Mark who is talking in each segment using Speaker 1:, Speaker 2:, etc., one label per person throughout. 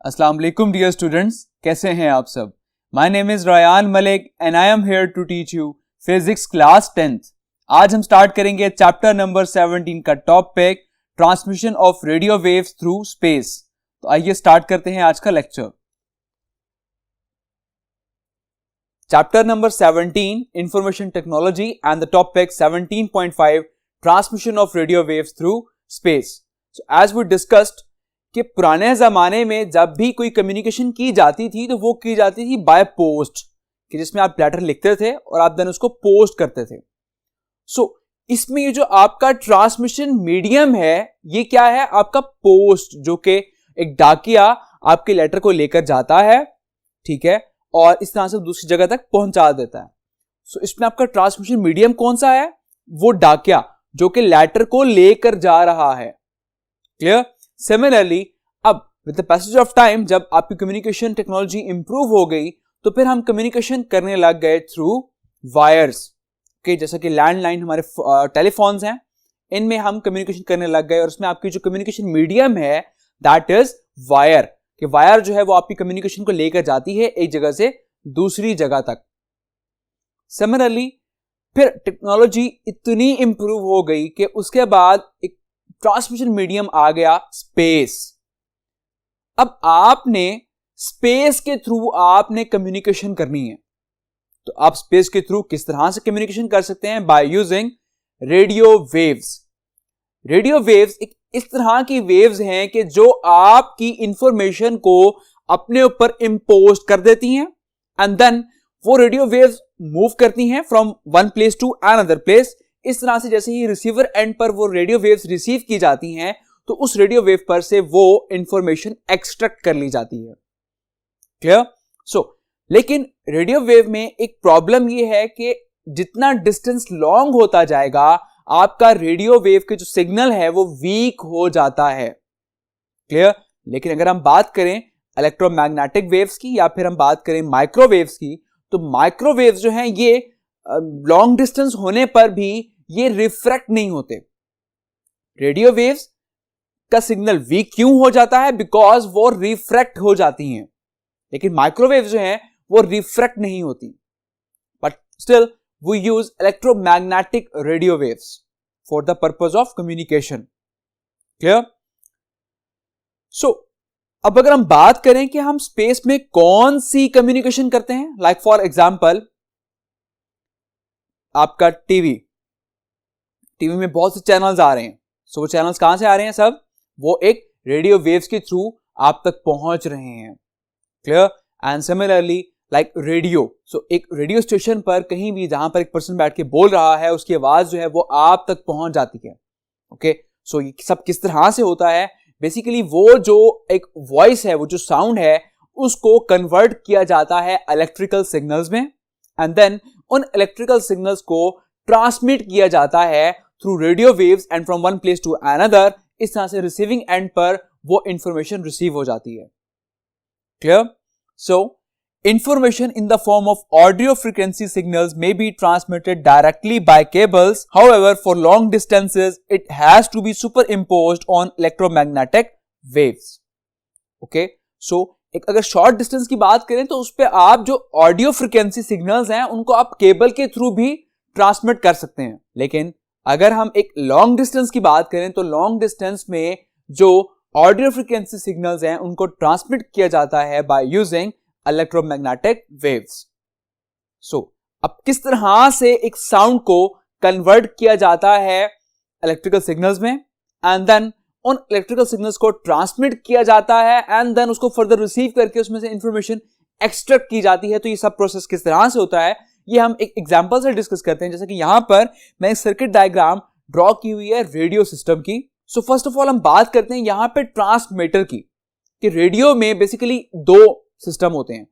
Speaker 1: अस्सलाम वालेकुम dear students, कैसे हैं आप सब। My name is Rayan Malik and I am here to teach you physics class 10th। आज हम स्टार्ट करेंगे चैप्टर नंबर 17 का topic transmission of radio waves through space. तो आइए स्टार्ट करते हैं आज का lecture. Chapter number 17 information technology and the topic 17.5 transmission of radio waves through space. So as we discussed कि पुराने जमाने में जब भी कोई कम्युनिकेशन की जाती थी तो वो की जाती थी बाय पोस्ट, कि जिसमें आप लेटर लिखते थे और आप देन उसको पोस्ट करते थे। इसमें ये जो आपका ट्रांसमिशन मीडियम है ये क्या है, आपका पोस्ट, जो कि एक डाकिया आपके लेटर को लेकर जाता है, ठीक है, और इस तरह से दूसरी जगह तक पहुंचा देता है। इसमें आपका ट्रांसमिशन मीडियम कौन सा है, वो डाकिया जो कि लेटर को लेकर जा रहा है। क्लियर। सिमिलरली अब with the passage of time जब आपकी कम्युनिकेशन टेक्नोलॉजी इंप्रूव हो गई तो फिर हम कम्युनिकेशन करने लग गए थ्रू वायर्स के, जैसा कि लैंडलाइन हमारे टेलीफोन्स हैं, इनमें हम कम्युनिकेशन करने लग गए और उसमें आपकी जो कम्युनिकेशन मीडियम है दैट इज वायर, कि वायर जो है वो आपकी कम्युनिकेशन को लेकर जाती है एक जगह से दूसरी जगह तक। सिमिलरली फिर टेक्नोलॉजी इतनी इंप्रूव हो गई कि उसके बाद एक ट्रांसमिशन मीडियम आ गया स्पेस। अब आपने स्पेस के थ्रू आपने कम्युनिकेशन करनी है, तो आप स्पेस के थ्रू किस तरह से कम्युनिकेशन कर सकते हैं, by using radio waves. Radio waves एक इस तरह की वेव्स हैं कि जो आपकी इंफॉर्मेशन को अपने ऊपर इंपोज कर देती हैं एंड देन वो रेडियो वेव्स मूव करती हैं from one place to another place. इस तरह से जैसे ही रिसीवर एंड पर वो रेडियो वेव्स रिसीव की जाती हैं तो उस रेडियो वेव पर से वो इंफॉर्मेशन एक्सट्रैक्ट कर ली जाती है। क्लियर। लेकिन रेडियो वेव में एक प्रॉब्लम ये है कि जितना डिस्टेंस लॉन्ग होता जाएगा आपका रेडियो वेव के जो सिग्नल है वो वीक हो जाता है। क्लियर। लेकिन अगर हम बात करें इलेक्ट्रोमैग्नेटिक वेव्स की या फिर हम बात करें माइक्रोवेव्स की, तो माइक्रोवेव्स जो हैं ये लॉन्ग डिस्टेंस होने पर भी ये रिफ्रैक्ट नहीं होते। रेडियो वेव्स का सिग्नल वीक क्यों हो जाता है, बिकॉज वो रिफ्रैक्ट हो जाती हैं, लेकिन माइक्रोवेव्स जो हैं वो रिफ्रैक्ट नहीं होती। But still we use electromagnetic radio waves for the purpose of communication. Clear. अब अगर हम बात करें कि हम स्पेस में कौन सी कम्युनिकेशन करते हैं, लाइक फॉर एग्जाम्पल आपका टीवी में बहुत से चैनल्स आ रहे हैं। वो चैनल्स कहां से आ रहे हैं, सब वो एक रेडियो वेव्स के थ्रू आप तक पहुंच रहे हैं। Clear. And similarly like radio, एक रेडियो स्टेशन पर कहीं भी जहां पर एक पर्सन बैठ के बोल रहा है उसकी आवाज जो है वो आप तक पहुंच जाती है। ओके। ये सब किस तरह से होता है, बेसिकली वो जो एक वॉइस है, वो जो साउंड है, उसको कन्वर्ट किया जाता है इलेक्ट्रिकल सिग्नल्स में एंड देन उन इलेक्ट्रिकल सिग्नल्स को ट्रांसमिट किया जाता है through radio waves and from one place to another. इस तरह से रिसीविंग एंड पर वो इंफॉर्मेशन रिसीव हो जाती है। Clear. Information in the form of audio frequency signals may be transmitted directly by cables. However, for long distances it has to be superimposed on electromagnetic waves. Okay. एक अगर short distance की बात करें तो उस पे आप जो ऑडियो फ्रीक्वेंसी सिग्नल्स हैं उनको आप केबल के थ्रू भी ट्रांसमिट कर सकते हैं। लेकिन अगर हम एक लॉन्ग डिस्टेंस की बात करें तो लॉन्ग डिस्टेंस में जो ऑडियो फ्रीक्वेंसी सिग्नल्स हैं उनको ट्रांसमिट किया जाता है बाय यूजिंग इलेक्ट्रोमैग्नेटिक वेव्स। अब किस तरह से एक साउंड को कन्वर्ट किया जाता है इलेक्ट्रिकल सिग्नल्स में एंड देन उन इलेक्ट्रिकल सिग्नल्स को ट्रांसमिट किया जाता है एंड देन उसको फर्दर रिसीव करके उसमें से इंफॉर्मेशन एक्सट्रैक्ट की जाती है। तो ये सब प्रोसेस किस तरह से होता है ये हम एक एग्जांपल से डिस्कस करते हैं। जैसे कि यहां पर मैं एक सर्किट डायग्राम ड्रॉ की हुई है रेडियो सिस्टम की। फर्स्ट ऑफ ऑल हम बात करते हैं यहां पे ट्रांसमीटर की, कि रेडियो में बेसिकली दो सिस्टम होते हैं।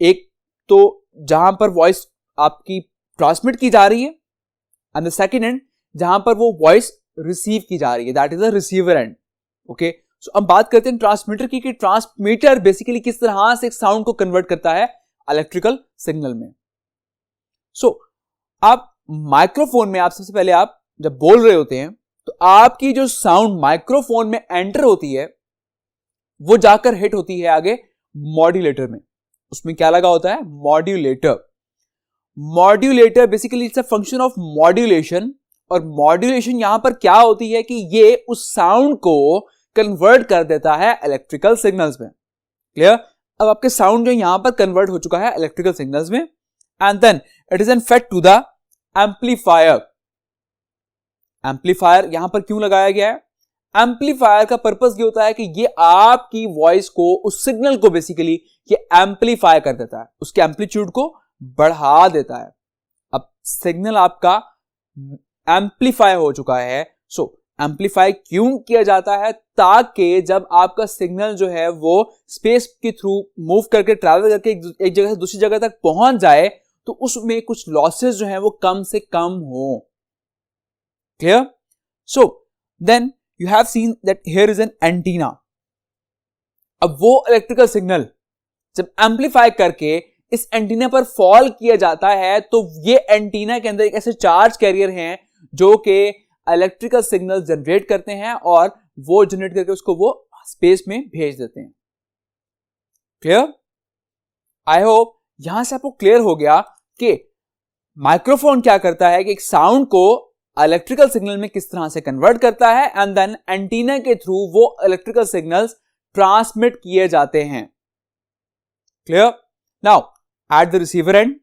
Speaker 1: एक तो जहां पर वॉइस आपकी ट्रांसमिट की जा रही है एंड द सेकेंड एंड जहां पर वो वॉइस रिसीव की जा रही है, that is the receiver and. Okay. अब बात करते हैं ट्रांसमीटर की, कि ट्रांसमीटर बेसिकली किस तरह से एक साउंड को कन्वर्ट करता है इलेक्ट्रिकल सिग्नल में। आप माइक्रोफोन में आप सबसे पहले आप जब बोल रहे होते हैं तो आपकी जो साउंड माइक्रोफोन में एंटर होती है वो जाकर हिट होती है आगे मॉड्यूलेटर में। उसमें क्या लगा होता है? Modulator. Modulator basically it's a function of modulation, और मॉड्यूलेशन यहां पर क्या होती है कि ये उस साउंड को कन्वर्ट कर देता है इलेक्ट्रिकल सिग्नल्स में। क्लियर? अब आपके साउंड जो यहां पर कन्वर्ट हो चुका है इलेक्ट्रिकल सिग्नल्स में, and then it is an fed to the amplifier. Amplifier यहां पर क्यों लगाया गया है? एम्पलीफायर का पर्पस ये होता है कि ये आपकी वॉइस को, उस सिग्नल को बेसिकली ये एम्पलीफाई कर देता है, उसके एम्पलीट्यूड को बढ़ा देता है। अब सिग्नल आपका एम्पलीफाई हो चुका है, सो एम्पलीफाई क्यों किया जाता है? ताकि जब आपका सिग्नल जो है वो स्पेस के थ्रू मूव करके, ट्रैवल करके एक जगह से दूसरी जगह तक पहुंच जाए, तो उसमें कुछ लॉसेस जो है वो कम से कम हो। Clear? So then you have seen that here is an antenna. अब वो इलेक्ट्रिकल सिग्नल जब एम्पलीफाई करके इस एंटीना पर फॉल किया जाता है, तो ये एंटीना के अंदर एक ऐसे चार्ज कैरियर हैं जो कि इलेक्ट्रिकल सिग्नल जनरेट करते हैं, और वो जनरेट करके उसको वो स्पेस में भेज देते हैं। क्लियर? आई होप यहां से आपको क्लियर हो गया कि माइक्रोफोन क्या करता है कि एक साउंड को इलेक्ट्रिकल सिग्नल में किस तरह से कन्वर्ट करता है, एंड देन एंटीना के थ्रू वो इलेक्ट्रिकल सिग्नल्स ट्रांसमिट किए जाते हैं। Clear? Now at the receiver and,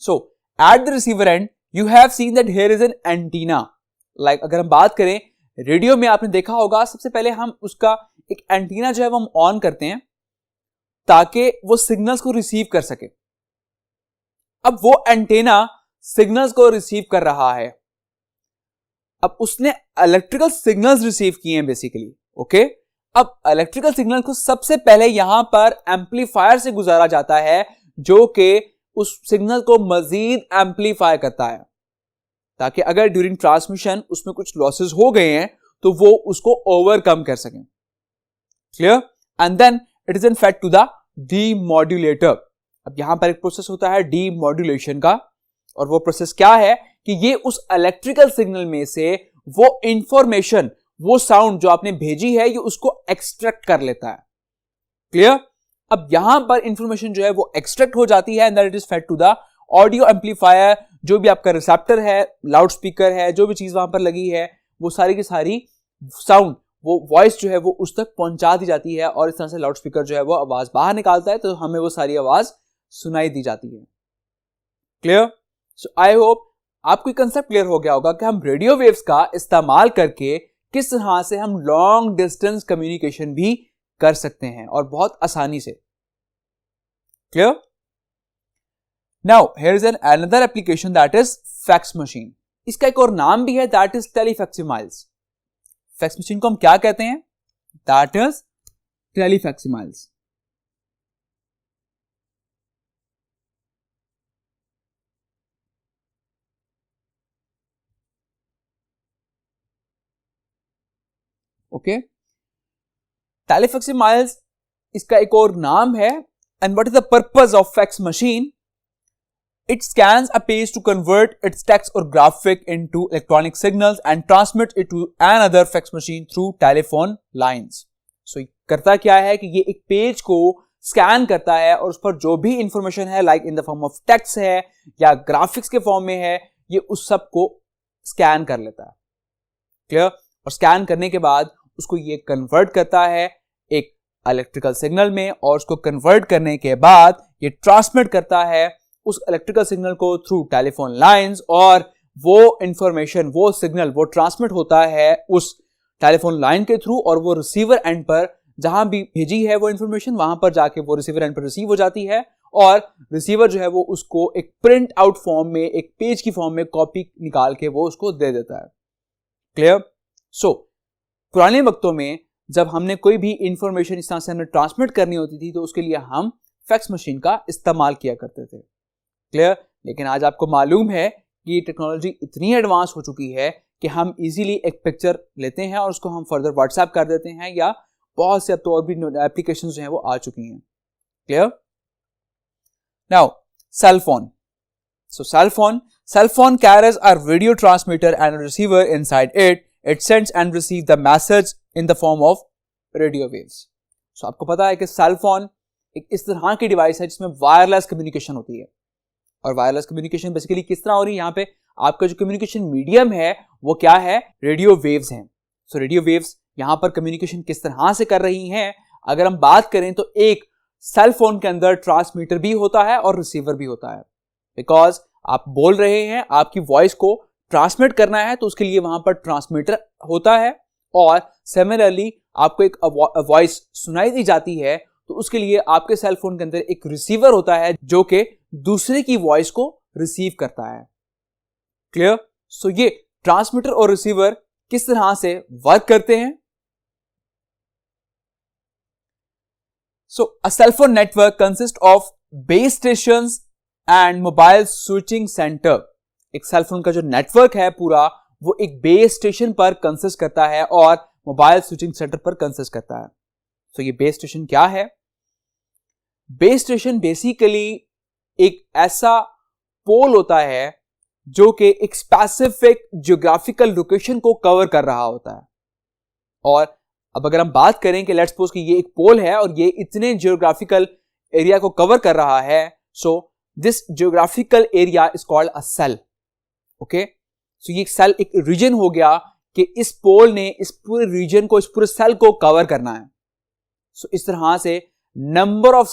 Speaker 1: so at the receiver and you have seen that here is N antenna. Like अगर हम बात करें रेडियो में, आपने देखा होगा सबसे पहले हम उसका एक एंटीना जो है वो हम ऑन करते हैं ताकि वो सिग्नल्स को रिसीव कर सके। अब वो एंटेना सिग्नल्स को रिसीव कर रहा है, अब उसने इलेक्ट्रिकल सिग्नल्स रिसीव किए हैं बेसिकली। ओके, अब इलेक्ट्रिकल सिग्नल को सबसे पहले यहां पर एम्पलीफायर से गुजारा जाता है, जो कि उस सिग्नल को मजीद एम्पलीफाई करता है, ताकि अगर ड्यूरिंग ट्रांसमिशन उसमें कुछ लॉसेस हो गए हैं तो वो उसको ओवरकम कर सकें। Clear? And then it is an fed to the demodulator. अब यहां पर एक प्रोसेस होता है डीमॉड्यूलेशन का, और वो प्रोसेस क्या है कि ये उस इलेक्ट्रिकल सिग्नल में से वो इंफॉर्मेशन, वो साउंड जो आपने भेजी है, ये उसको एक्सट्रैक्ट कर लेता है। क्लियर? अब यहां पर इंफॉर्मेशन जो है वो एक्सट्रैक्ट हो जाती है, and that it is fed to the audio amplifier. जो भी आपका रिसेप्टर है, लाउड स्पीकर है, जो भी चीज वहां पर लगी है, वो सारी की सारी साउंड, वो वॉइस जो है वो उस तक पहुंचा दी जाती है, और इस तरह से लाउड स्पीकर जो है वो आवाज बाहर निकालता है, तो हमें वो सारी आवाज सुनाई दी जाती है। क्लियर? सो आई होप आपको कंसेप्ट क्लियर हो गया होगा कि हम रेडियो वेव्स का इस्तेमाल करके किस तरह से हम लॉन्ग डिस्टेंस कम्युनिकेशन भी कर सकते हैं, और बहुत आसानी से। Clear? Now here is an another application that is fax machine. इसका एक और नाम भी है, that is telefacsimiles. Fax machine को हम क्या कहते हैं? That is telefacsimiles. Okay, telefacsimiles इसका एक और नाम है। And what is the purpose of fax machine? It scans a page to convert its text or graphic into electronic signals and transmits it to another fax machine through telephone lines. So करता क्या है कि ये एक page को scan करता है, और उस पर जो भी इंफॉर्मेशन है, like in the form of text है या ग्राफिक्स के फॉर्म में है, ये उस सब को स्कैन कर लेता है। क्लियर? और स्कैन करने के बाद उसको ये कन्वर्ट करता है एक इलेक्ट्रिकल सिग्नल में, और उसको कन्वर्ट करने के बाद ये ट्रांसमिट करता है उस इलेक्ट्रिकल सिग्नल को थ्रू टेलीफोन लाइंस, और वो इंफॉर्मेशन, वो सिग्नल, वो ट्रांसमिट होता है उस टेलीफोन लाइन के थ्रू, और वो रिसीवर एंड पर जहां भी भेजी है वो इंफॉर्मेशन, वहां पर जाके वो रिसीवर एंड पर रिसीव हो जाती है, और रिसीवर जो है वो उसको एक प्रिंट आउट फॉर्म में, एक पेज की फॉर्म में कॉपी निकाल के वो उसको दे देता है। क्लियर? सो पुराने वक्तों में जब हमने कोई भी इंफॉर्मेशन इस तरह से हमें ट्रांसमिट करनी होती थी, तो उसके लिए हम फैक्स मशीन का इस्तेमाल किया करते थे। क्लियर? लेकिन आज आपको मालूम है कि टेक्नोलॉजी इतनी एडवांस हो चुकी है कि हम इजीली एक पिक्चर लेते हैं और उसको हम फर्दर व्हाट्सएप कर देते हैं, या बहुत से अब तो और भी एप्लीकेशंस जो हैं वो आ चुकी हैं। Clear? Now cell phone. So cell phone carries a radio transmitter and receiver inside it it sends and receive the message in the form of radio waves. So आपको पता है कि सेल फोन एक इस तरह की डिवाइस है जिसमें वायरलेस कम्युनिकेशन होती है। और वायरलेस कम्युनिकेशन बेसिकली किस तरह हो रही है, यहाँ पे आपका जो कम्युनिकेशन मीडियम है वो क्या है, रेडियो वेव्स हैं। सो रेडियो वेव्स यहाँ पर कम्युनिकेशन किस तरह से कर रही हैं, अगर हम बात करें तो एक सेल फोन के अंदर ट्रांसमीटर भी होता है और रिसीवर भी होता है। बिकॉज आप बोल रहे हैं, आपकी वॉइस को ट्रांसमिट करना है तो उसके लिए वहां पर ट्रांसमीटर होता है, और सिमिलरली आपको एक वॉइस सुनाई दी जाती है तो उसके लिए आपके सेल फोन के अंदर एक रिसीवर होता है जो कि दूसरे की वॉइस को रिसीव करता है। क्लियर? सो ये ट्रांसमीटर और रिसीवर किस तरह से वर्क करते हैं। So a cell phone network consist of base stations and mobile switching center. एक सेल फोन का जो नेटवर्क है पूरा वो एक बेस स्टेशन पर कंसिस्ट करता है और मोबाइल स्विचिंग सेंटर पर कंसिस्ट करता है। तो ये बेस स्टेशन क्या है? बेस स्टेशन बेसिकली एक ऐसा पोल होता है जो कि एक स्पेसिफिक ज्योग्राफिकल लोकेशन को कवर कर रहा होता है। और अब अगर हम बात करें कि लेट्स सपोज कि ये एक पोल है और ये इतने ज्योग्राफिकल एरिया को कवर कर रहा है, so this geographical area is called a cell. Okay, so ये सेल एक रीजन हो गया कि इस पोल ने इस पूरे रीजन को, इस पूरे सेल को कवर करना है। सो इस तरह से नंबर ऑफ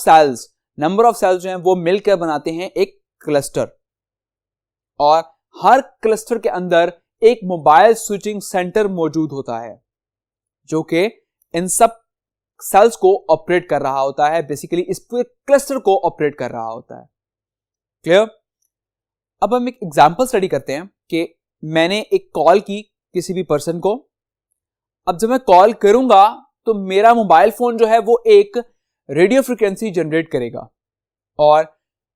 Speaker 1: सेल्स जो हैं वो मिलकर बनाते हैं एक क्लस्टर, और हर क्लस्टर के अंदर एक मोबाइल स्विचिंग सेंटर मौजूद होता है जो कि इन सब सेल्स को ऑपरेट कर रहा होता है, बेसिकली इस पूरे क्लस्टर को ऑपरेट कर रहा होता है। क्लियर? अब हम एक एग्जांपल स्टडी करते हैं कि मैंने एक कॉल की किसी भी पर्सन को। अब जब मैं कॉल करूंगा तो मेरा मोबाइल फोन जो है वो एक रेडियो फ्रीक्वेंसी जनरेट करेगा, और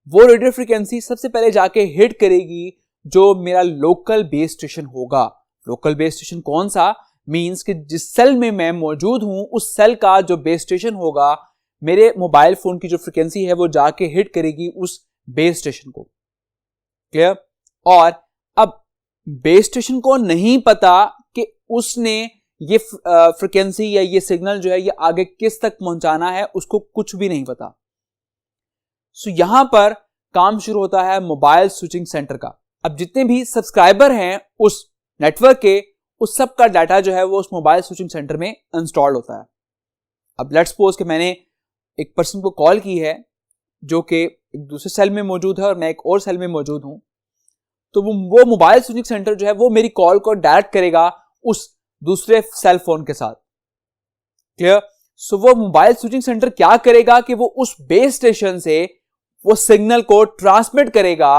Speaker 1: वो रेडियो फ्रीक्वेंसी सबसे पहले जाके हिट करेगी जो मेरा लोकल बेस स्टेशन होगा। लोकल बेस स्टेशन कौन सा? मींस कि जिस सेल में मैं मौजूद हूं उस सेल का जो बेस स्टेशन होगा, मेरे मोबाइल फोन की जो फ्रीक्वेंसी है वो जाके हिट करेगी उस बेस स्टेशन को। क्लियर? और अब बेस स्टेशन को नहीं पता कि उसने ये फ्रीक्वेंसी या ये सिग्नल जो है ये आगे किस तक पहुंचाना है, उसको कुछ भी नहीं पता। सो यहां पर काम शुरू होता है मोबाइल स्विचिंग सेंटर का। अब जितने भी सब्सक्राइबर हैं उस नेटवर्क के, उस सब का डाटा जो है वो उस मोबाइल स्विचिंग सेंटर में इंस्टॉल होता है। अब लेट्स सपोज कि मैंने एक पर्सन को कॉल की है जो कि एक दूसरे सेल में मौजूद है और मैं एक और सेल में मौजूद हूं, तो वो मोबाइल स्विचिंग सेंटर जो है वो मेरी कॉल को डायरेक्ट करेगा उस दूसरे सेल फोन के साथ। क्लियर? सो वो मोबाइल स्विचिंग सेंटर क्या करेगा कि वो उस बेस स्टेशन से वो सिग्नल को ट्रांसमिट करेगा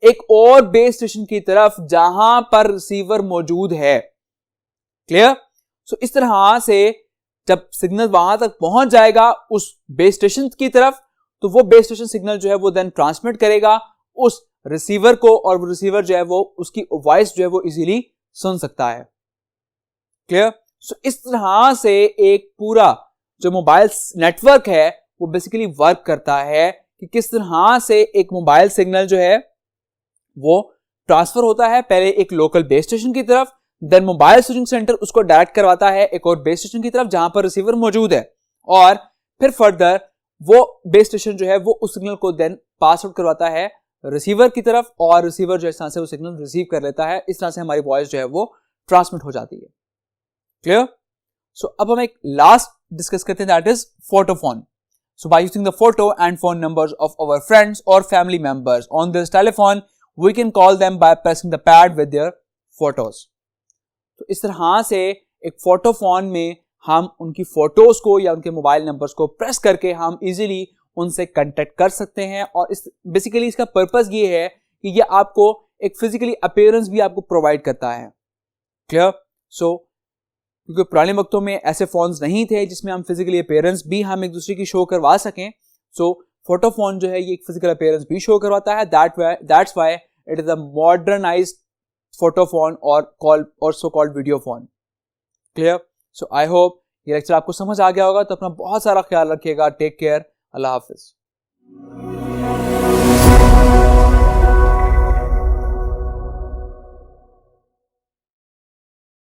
Speaker 1: एक और बेस स्टेशन की तरफ जहां पर रिसीवर मौजूद है। क्लियर? सो इस तरह से जब सिग्नल वहां तक पहुंच जाएगा उस बेस स्टेशन की तरफ, तो वो बेस स्टेशन सिग्नल जो है वो देन ट्रांसमिट करेगा उस रिसीवर को, और वो रिसीवर जो है वो उसकी वॉइस जो है वो इजीली सुन सकता है। क्लियर? सो इस तरह से एक पूरा जो मोबाइल नेटवर्क है वो बेसिकली वर्क करता है कि किस तरह से एक मोबाइल सिग्नल जो है वो ट्रांसफर होता है पहले एक लोकल बेस स्टेशन की तरफ, देन मोबाइल स्विचिंग सेंटर उसको डायरेक्ट करवाता है एक और बेस स्टेशन की तरफ जहां पर रिसीवर मौजूद है, और फिर फर्दर वो बेस स्टेशन जो है वो उस सिग्नल को देन पास आउट करवाता है रिसीवर की तरफ, और रिसीवर जो है इस तरह से वो सिग्नल रिसीव कर लेता है। इस तरह से हमारी वॉइस जो है वो ट्रांसमिट हो जाती है। क्लियर? सो अब हम एक लास्ट डिस्कस करते हैं, that is photophone. So by using the photo and phone numbers of our friends or family members on this telephone, we can call them by pressing the pad with their photos. तो इस तरह से एक photophone में हम उनकी photos को या उनके मोबाइल नंबर्स को प्रेस करके हम इजीली उनसे कांटेक्ट कर सकते हैं, और इस बेसिकली इसका पर्पस ये है कि ये आपको एक फिजिकली अपीयरेंस भी आपको प्रोवाइड करता है। क्लियर? सो क्योंकि पुराने वक्तों में ऐसे फोन्स नहीं थे जिसमें हम फिजिकली अपीयरेंस भी हम एक दूसरे की शो करवा सकें, सो फोटोफोन जो है ये एक फिजिकल अपीयरेंस भी शो करवाता है। That's why it is a modernized photophone और so called video phone. Clear? So I hope ये लेक्चर आपको समझ आ गया होगा। तो अपना बहुत सारा ख्याल रखिएगा। Take care. अल्लाह हाफिज।